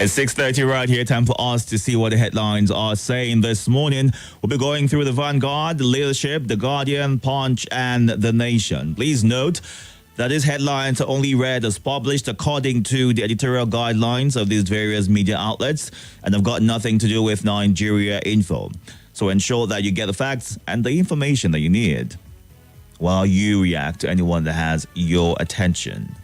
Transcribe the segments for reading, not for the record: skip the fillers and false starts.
It's 6:30 right here. Time for us to see what the headlines are saying this morning. We'll be going through the Vanguard, the Leadership, the Guardian, Punch, and the Nation. Please note that these headlines are only read as published according to the editorial guidelines of these various media outlets and have got nothing to do with Nigeria Info. So ensure that you get the facts and the information that you need while you react to anyone that has your attention.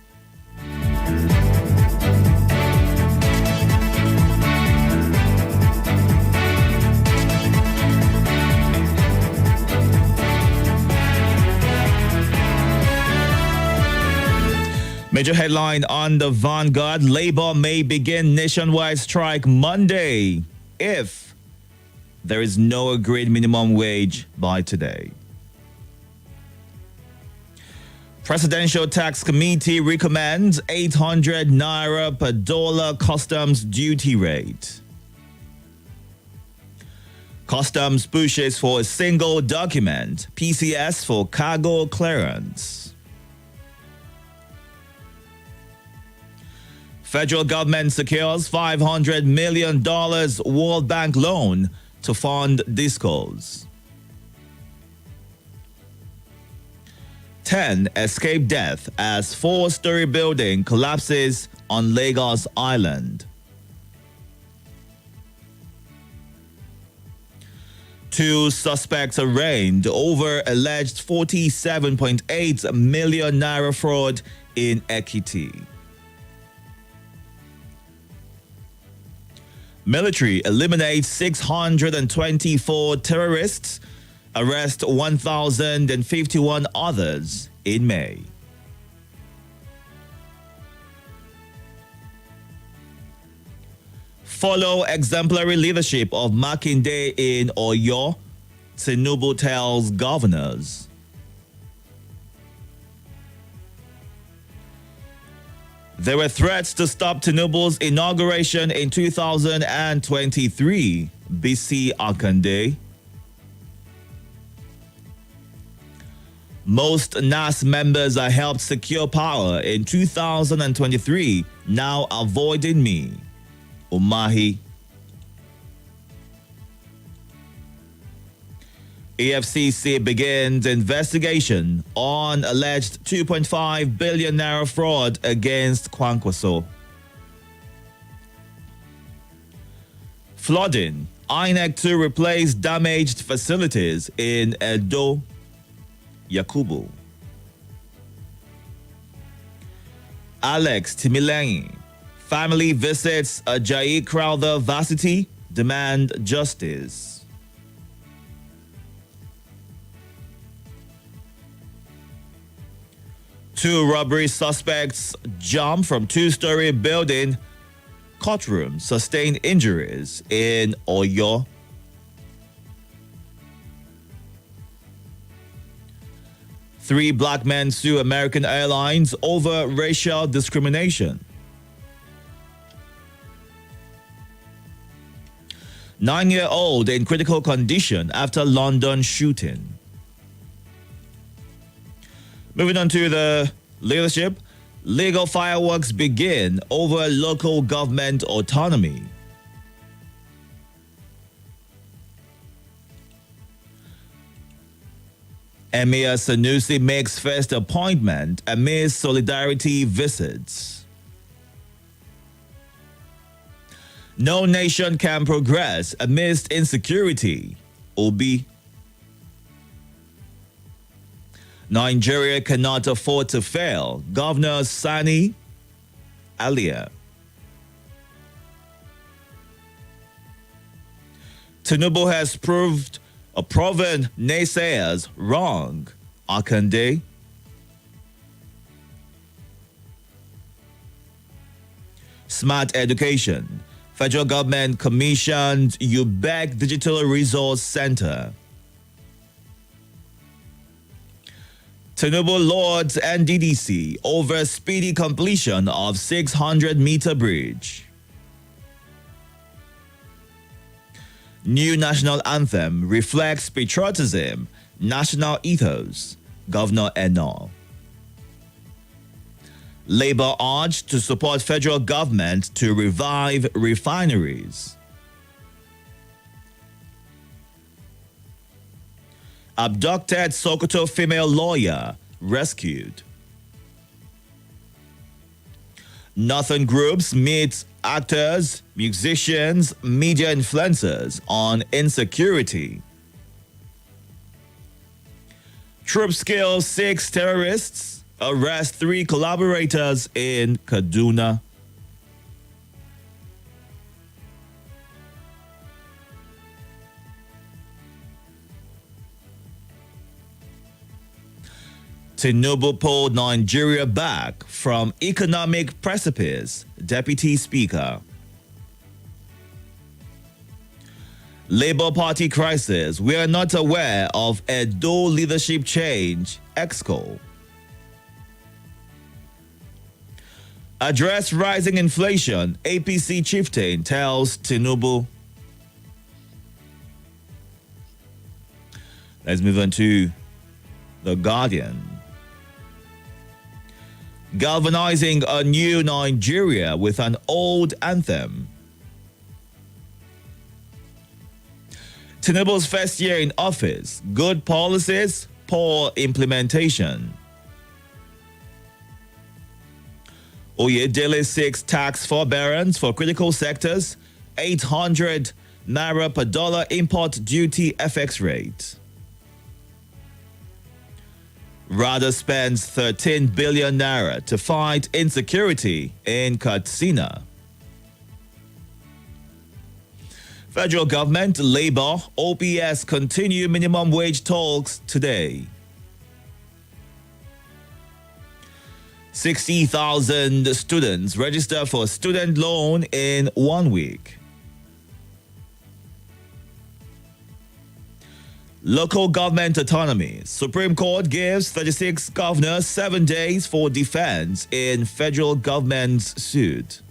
Major headline on the Vanguard: Labour may begin nationwide strike Monday if there is no agreed minimum wage by today. Presidential Tax Committee recommends 800 naira per dollar customs duty rate. Customs pushes for a single document, PCS for cargo clearance. Federal government secures $500 million World Bank loan to fund discos. 10 escape death as four-story building collapses on Lagos Island. 2 suspects arraigned over alleged 47.8 million naira fraud in Ekiti. Military eliminates 624 terrorists, arrest 1,051 others in May. Follow exemplary leadership of Makinde in Oyo, Tinubu tells governors. There were threats to stop Tinubu's inauguration in 2023, BC Akande. Most NAS members are helped secure power in 2023, now avoiding me, Umahi. EFCC begins investigation on alleged 2.5 billion naira fraud against Kwankwaso. Flooding. INEC to replace damaged facilities in Edo, Yakubu. Alex Timilehin. Family visits Ajayi Crowther Varsity, demand justice. Two robbery suspects jump from two-story building. Courtroom sustained injuries in Oyo. Three black men sue American Airlines over racial discrimination. 9-year-old in critical condition after London shooting. Moving on to the leadership, legal fireworks begin over local government autonomy. Emir Sanusi makes first appointment amidst solidarity visits. No nation can progress amidst insecurity, Obi. Nigeria cannot afford to fail, Governor Sani Alia. Tinubu has proven naysayers wrong, Akande. Smart education. Federal government commissioned UBEC Digital Resource Center. Tinubu Lords NDDC over speedy completion of 600-meter bridge. New national anthem reflects patriotism, national ethos, Governor Eno. Labour urged to support federal government to revive refineries. Abducted Sokoto female lawyer rescued. Northern groups meet actors, musicians, media influencers on insecurity. Troops kill 6 terrorists, arrest 3 collaborators in Kaduna. Tinubu pulled Nigeria back from economic precipice, Deputy Speaker. Labour Party crisis. We are not aware of Itodo leadership change, EXCO. Address rising inflation, APC chieftain tells Tinubu. Let's move on to The Guardian. Galvanizing a new Nigeria with an old anthem. Tinubu's first year in office, good policies, poor implementation. Oyedele seeks tax forbearance for critical sectors, 800 naira per dollar import duty FX rate. Rather spends 13 billion naira to fight insecurity in Katsina. Federal government, Labour, OPS continue minimum wage talks today. 60,000 students register for student loan in 1 week. Local government autonomy. Supreme Court gives 36 governors 7 days for defense in federal government's suit.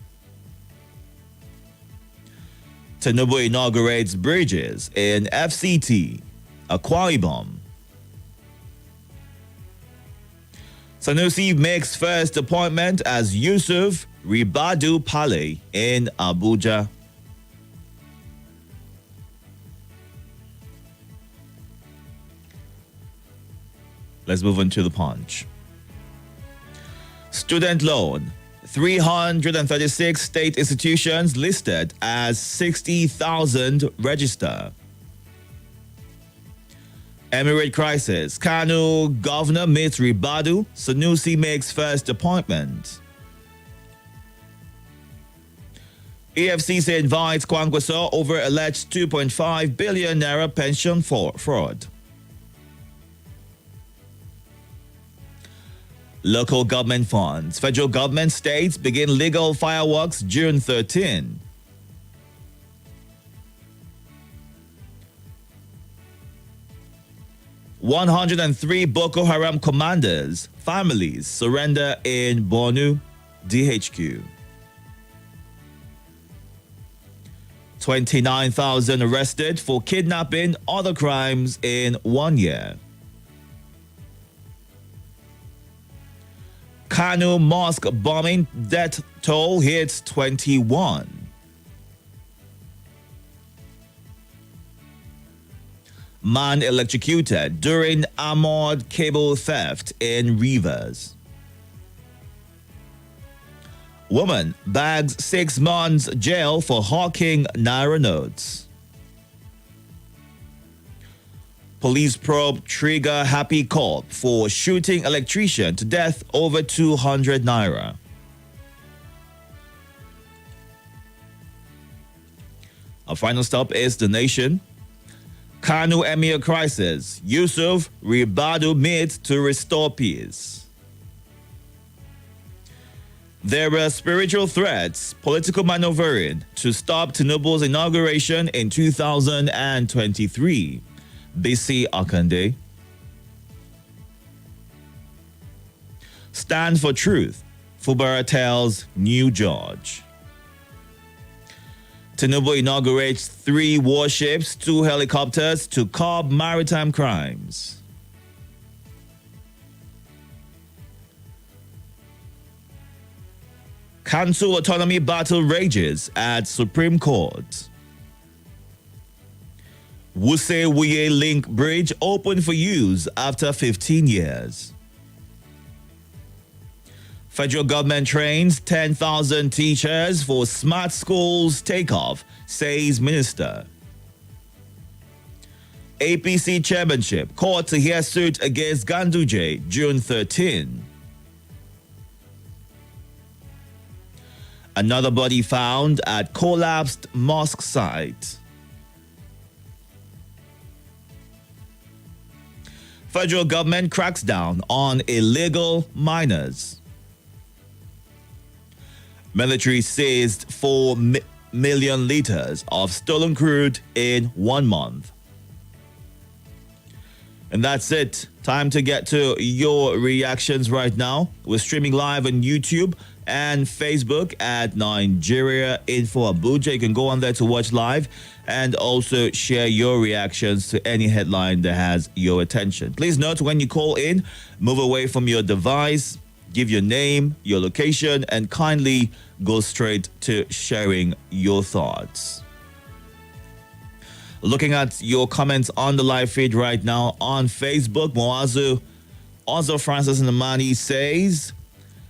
Tinubu inaugurates bridges in FCT, Akwa Ibom. Sanusi makes first appointment as Yusuf Ribadu Pale in Abuja. Let's move on to the Punch. Student loan. 336 state institutions listed as 60,000 register. Emirate crisis. Kano governor meets Ribadu. Sanusi makes first appointment. EFCC invites Kwangwaso over alleged 2.5 billion naira pension fraud. Local government funds. Federal government states begin legal fireworks June 13. "103 Boko Haram commanders' families surrender in Borno, DHQ. 29,000 arrested for kidnapping, other crimes in 1 year. Kano mosque bombing, death toll hits 21. Man electrocuted during armored cable theft in Rivers. Woman bags 6 months jail for hawking naira notes. Police probe trigger Happy Corp for shooting electrician to death over 200 naira. Our final stop is The Nation. Kanu Emir crisis. Yusuf Ribadu meets to restore peace. There were spiritual threats, political maneuvering to stop Tinubu's inauguration in 2023. BC Akande. Stand for truth. Fubara tells new judge. Tinubu inaugurates 3 warships, 2 helicopters to curb maritime crimes. Council autonomy battle rages at Supreme Court. Wuse-Wuye Link Bridge open for use after 15 years. Federal government trains 10,000 teachers for smart schools takeoff, says minister. APC chairmanship, court to hear suit against Ganduje, June 13. Another body found at collapsed mosque site. Federal government cracks down on illegal miners. Military seized 4 million liters of stolen crude in 1 month. And that's it. Time to get to your reactions right now. We're streaming live on YouTube and Facebook at Nigeria Info Abuja. You can go on there to watch live and also share your reactions to any headline that has your attention. Please note, when you call in, move away from your device, give your name, your location, and kindly go straight to sharing your thoughts. Looking at your comments on the live feed right now on Facebook, Moazu Ozo Francis Namani says,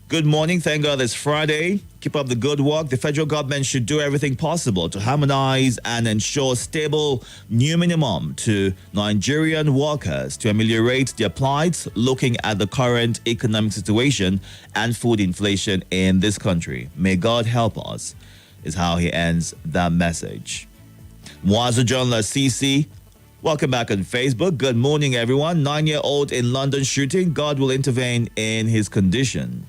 good morning, thank God it's Friday. Keep up the good work. The federal government should do everything possible to harmonize and ensure stable new minimum to Nigerian workers to ameliorate their plight, looking at the current economic situation and food inflation in this country. May God help us, is how he ends that message. Mwazu John Lasisi, welcome back on Facebook. Good morning, everyone. 9-year-old in London shooting. God will intervene in his condition.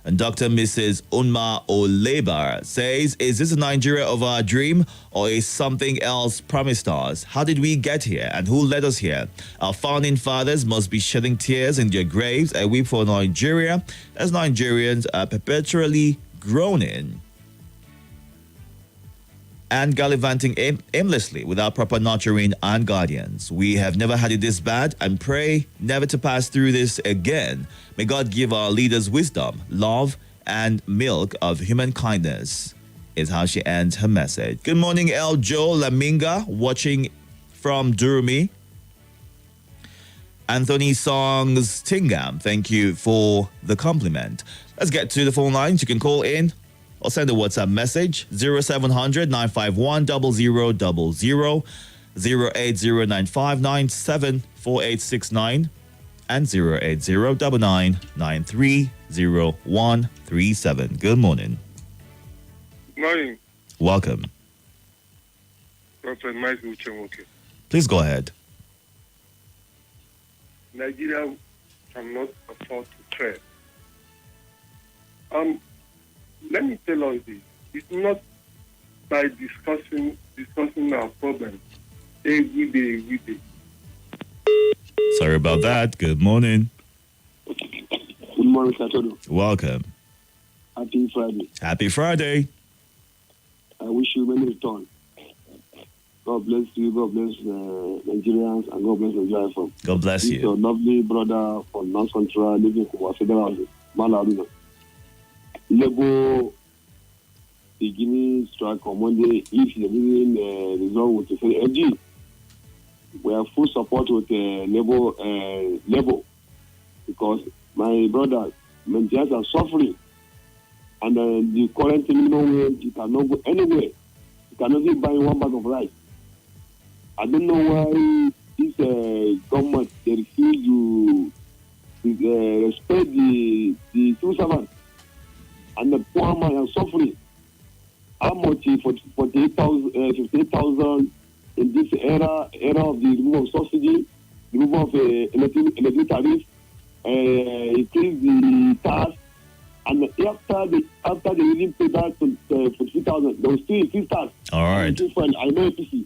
And Dr. Mrs. Unma Olebar says, is this a Nigeria of our dream or is something else promised us? How did we get here and who led us here? Our founding fathers must be shedding tears in their graves. I weep for Nigeria as Nigerians are perpetually groaning and gallivanting aimlessly without proper nurturing and guardians. We have never had it this bad and pray never to pass through this again. May God give our leaders wisdom, love, and milk of human kindness, is how she ends her message. Good morning, El Joe Laminga, watching from Durumi. Anthony Songs Tingam, thank you for the compliment. Let's get to the phone lines. You can call in or send a WhatsApp message 0700 951 0000 08095974869 and 08099930137. Good morning. Good morning. Welcome. Prophet Michael Chemoke. Please go ahead. Nigeria cannot afford to fail. Let me tell us this. It's not by discussing our problems every day. Sorry about that. Good morning. Good morning, Itodo. Welcome. Happy Friday. Happy Friday. I wish you many return. God bless you. God bless Nigerians, and God bless Nigeria. God bless you. Your lovely brother from North Central, living in Federal Malaruna. Lebo beginning strike on Monday. If the beginning result with the FG, we have full support with Lebo because my brother, Nigerians are suffering, and the current minimum wage, you cannot go anywhere. You cannot even buy 1 bag of rice. I don't know why this government they refuse to respect the civil servants. And the poor man are suffering. How much? 58,000 in this era of the removal of subsidy, removal of electric tariff, increase the tax, and after they didn't pay back 43,000, they will still increase tax. All right. I know APC,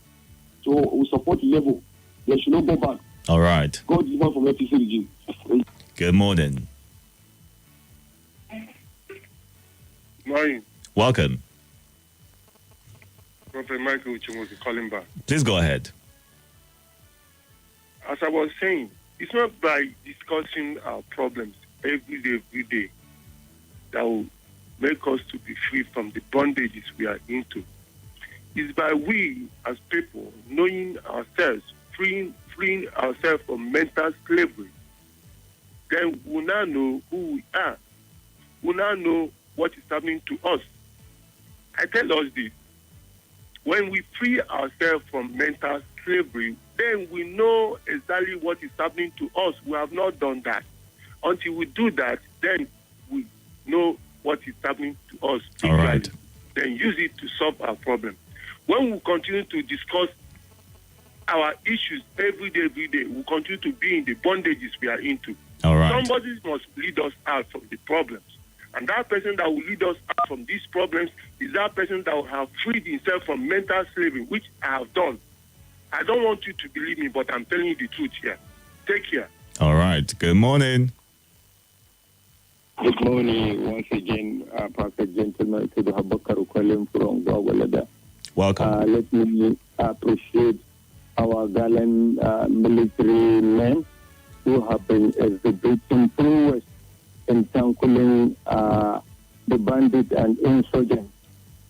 so we support the level. They should not go back. All right. God is one from APC regime. Good morning. Morning. Welcome. Prophet Michael Chemoke calling back. Please go ahead. As I was saying, it's not by discussing our problems every day that we make us to be free from the bondages we are into. It's by we as people knowing ourselves, freeing ourselves from mental slavery. Then we now know who we are. We now know what is happening to us. I tell us this. When we free ourselves from mental slavery, then we know exactly what is happening to us. We have not done that. Until we do that, then we know what is happening to us. All right. Then use it to solve our problem. When we continue to discuss our issues every day, we continue to be in the bondages we are into. All right. Somebody must lead us out from the problems. And that person that will lead us out from these problems is that person that will have freed himself from mental slavery, which I have done. I don't want you to believe me, but I'm telling you the truth here. Take care. All right. Good morning. Good morning once again, perfect gentleman, to the Habakar Ukwelem from Gwagwalada. Welcome. Let me appreciate our gallant military men who have been exhibiting prowess in tackling the bandit and insurgents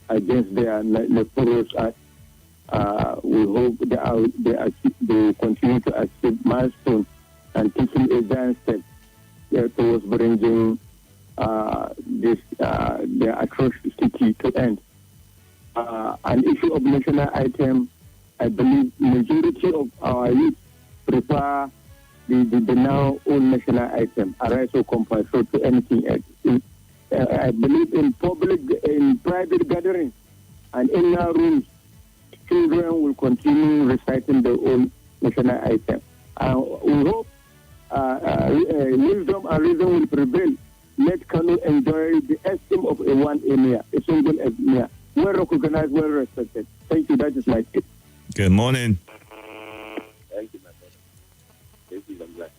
against their nefarious acts. We hope they continue to achieve milestones and taking a giant step towards bringing the atrocity to end. An issue of national item, I believe majority of our youth prefer the now own national item, arise or compulsory to anything else. I believe in private gatherings and in our rooms, children will continue reciting their own national item. We hope wisdom and reason will prevail. Let Kanu enjoy the esteem of one emir, a single emir, well recognized, well respected. Thank you. That is my tip. Good morning. Thank you, my brother. Casey Zamblai.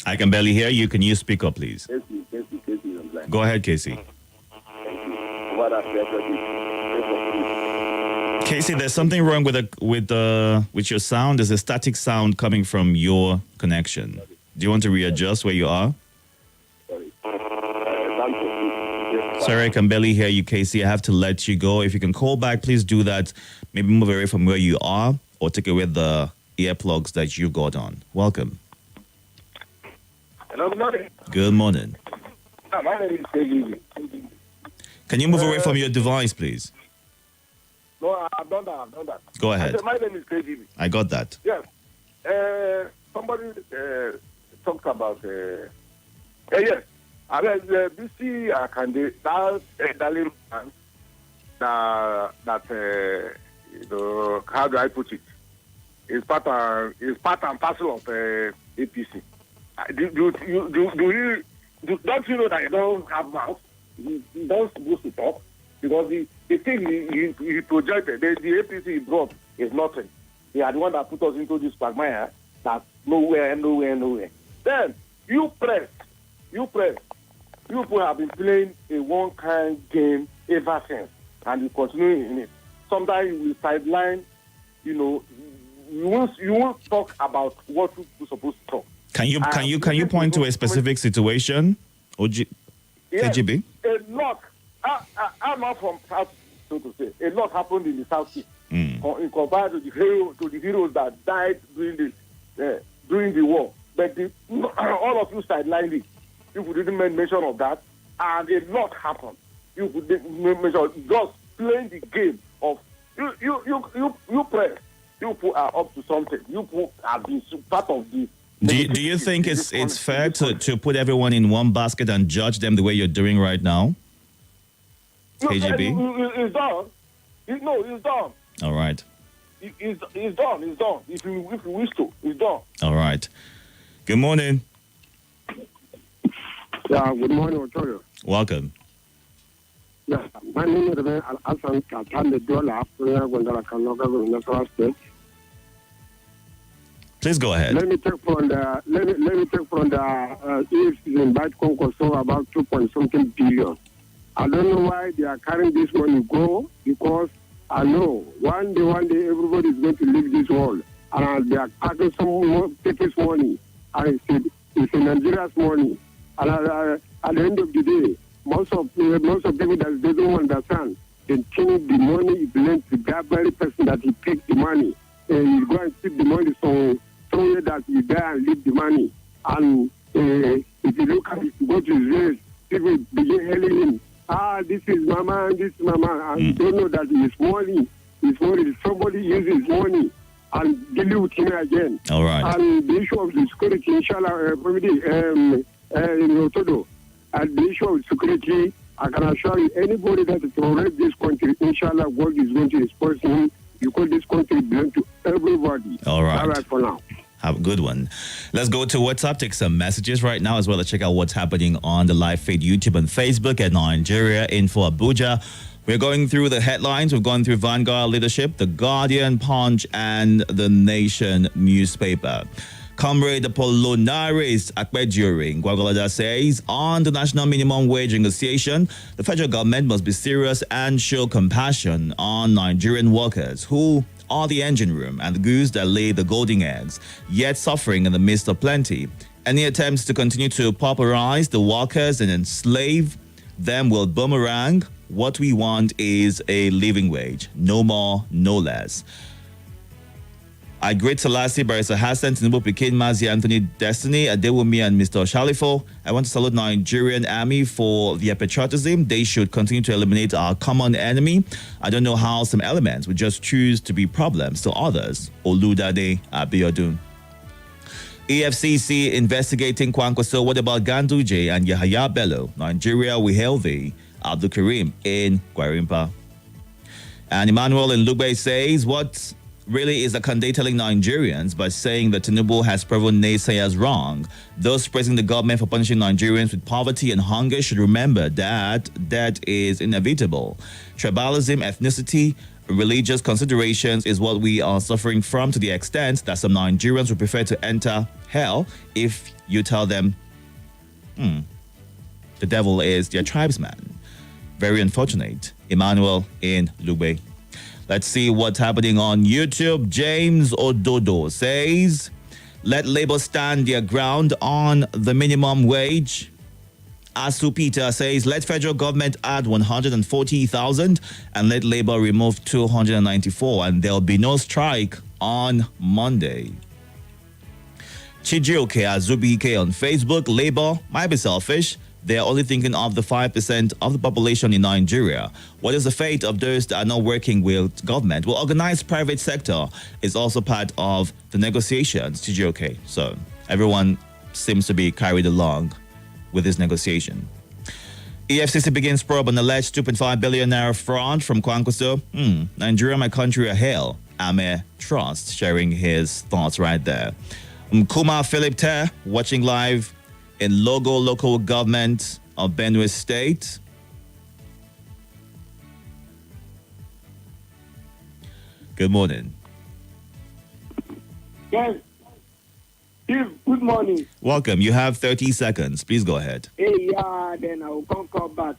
I can barely hear you. Can you speak up, please? Casey Zamblai. Go ahead, Casey. Thank you. What after Casey, there's something wrong with your sound. There's a static sound coming from your connection. Do you want to readjust where you are? Sorry. Sorry, I can barely hear you, Casey. I have to let you go. If you can call back, please do that. Maybe move away from where you are or take away the earplugs that you got on. Welcome. Hello, good morning. Good morning. My name is David. Can you move away from your device, please? No, I've done that. Go ahead. My name is KGB. I got that. Yes. Somebody talked about. Yes. I mean, BC candidate, that elderly man, that how do I put it? Is part and parcel of APC. Don't you know that you don't have mouth? You don't supposed to talk because the thing he projected, the APC he brought is nothing. They are the one that put us into this quagmire that nowhere. Then you people have been playing a one kind game ever since, and you continue in it. Sometimes you will sideline, you won't talk about what you're supposed to talk. Can you point to a specific situation? KGB? A lot. I'm not from South, so to say. A lot happened in the South East in compared to the heroes that died during the war. But all of you sidelined it. You didn't make mention of that, and a lot happened. You didn't make mention. Just playing the game of you press. You are up to something. You have been part of this. Do you think it's fair to put everyone in one basket and judge them the way you're doing right now? KGB? It's done. It's done. All right. It's done. It's done. If you wish to, it's done. All right. Good morning. Yeah, good morning, Itodo. Welcome. Yeah, my name is Al-Hassan Katan, the Dola, Gondala Kanoga, National State. Please go ahead. Let me take from the EFC invite concourse about 2.something billion. I don't know why they are carrying this money go, because I know one day everybody is going to leave this world, and they are taking taking money, and it's in Nigeria's money. And at the end of the day, most of people that they don't understand. They think the money is lent to that very person that he takes the money. And you go and keep the money somewhere that you die and leave the money. And if you look at it, go to Israel, people begin hailing him. This is mama, this is mama. And you don't know that it's money. It's money. Somebody uses money and deal with him again. All right. And the issue of the security, inshallah, in Itodo, and the issue of security, I can assure you, anybody that is from this country, inshallah, God is going to expose him because this country belongs to everybody. All right. All right for now. Have a good one. Let's go to WhatsApp, take some messages right now as well as check out what's happening on the live feed, YouTube and Facebook at Nigeria Info Abuja. We're going through the headlines. We've gone through Vanguard Leadership, The Guardian, Punch, and The Nation newspaper. Comrade Apollinaris Akpejuri Gwagwalada says, on the national minimum wage negotiation, the federal government must be serious and show compassion on Nigerian workers who are the engine room and the goose that lay the golden eggs, yet suffering in the midst of plenty. Any attempts to continue to pauperize the workers and enslave them will boomerang. What we want is a living wage, no more, no less. I greet Selassie, Barrister Hassan, Tinubu Pikin, Mazi Anthony Destiny, Adewumi, and Mr. Shalifo. I want to salute Nigerian Army for their patriotism. They should continue to eliminate our common enemy. I don't know how some elements would just choose to be problems to others. Oludade Abiodun. EFCC investigating Kwankwaso. What about Ganduje and Yahaya Bello? Nigeria, we hail thee. Abdul Karim in Gwarimpa. And Emmanuel in Lugbe says, what really is a Kande telling Nigerians by saying that Tinubu has proven naysayers wrong? Those praising the government for punishing Nigerians with poverty and hunger should remember that that is inevitable. Tribalism, ethnicity, religious considerations is what we are suffering from, to the extent that some Nigerians would prefer to enter hell if you tell them the devil is their tribesman. Very unfortunate. Emmanuel in Lugbe. Let's see what's happening on YouTube. James Ododo says, let Labour stand their ground on the minimum wage. Asu Peter says, let federal government add 140,000 and let Labour remove 294, and there'll be no strike on Monday. Chijioke Azubike on Facebook, Labour might be selfish. They are only thinking of the 5% of the population in Nigeria. What is the fate of those that are not working with government? Well, organized private sector is also part of the negotiations, TGOK. So everyone seems to be carried along with this negotiation. EFCC begins probe on alleged 2.5 billion naira fraud from Kwankwaso. Nigeria, my country, a hail. Ame Trust sharing his thoughts right there. Kuma Philip Ter watching live in local government of Benue State. Good morning. Yes. Steve, good morning. Welcome. You have 30 seconds. Please go ahead. Then I will come back.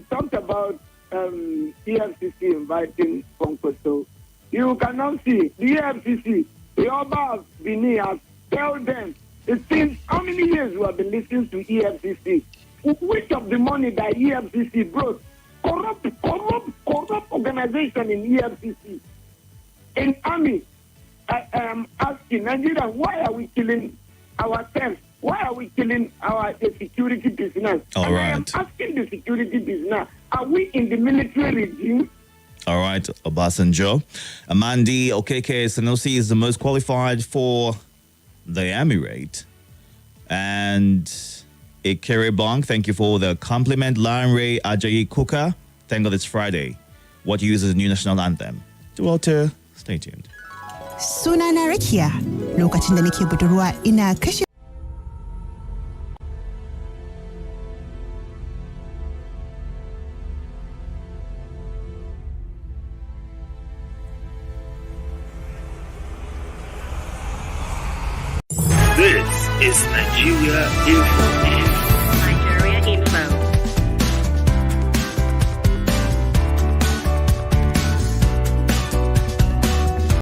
Talked about EFCC inviting Kwankwaso. You cannot see the EFCC, the Oba of Benin has told them. Since how many years we have been listening to EFCC? Which of the money that EFCC brought? Corrupt organization in EFCC. In army, I am asking Nigeria, why are we killing ourselves? Why are we killing our security business? All right. I am asking the security business, are we in the military regime? All right, Obasanjo. Amandi Okeke Sanusi is the most qualified for the Emirate. And Ikere Bong, thank you for the compliment. Lanre Ajayi Kuka, thank God it's Friday. What uses the new national anthem? Walter, stay tuned. Sunana Rakiya, lokacin da nake budurwa ina kashe. This is Nigeria Info.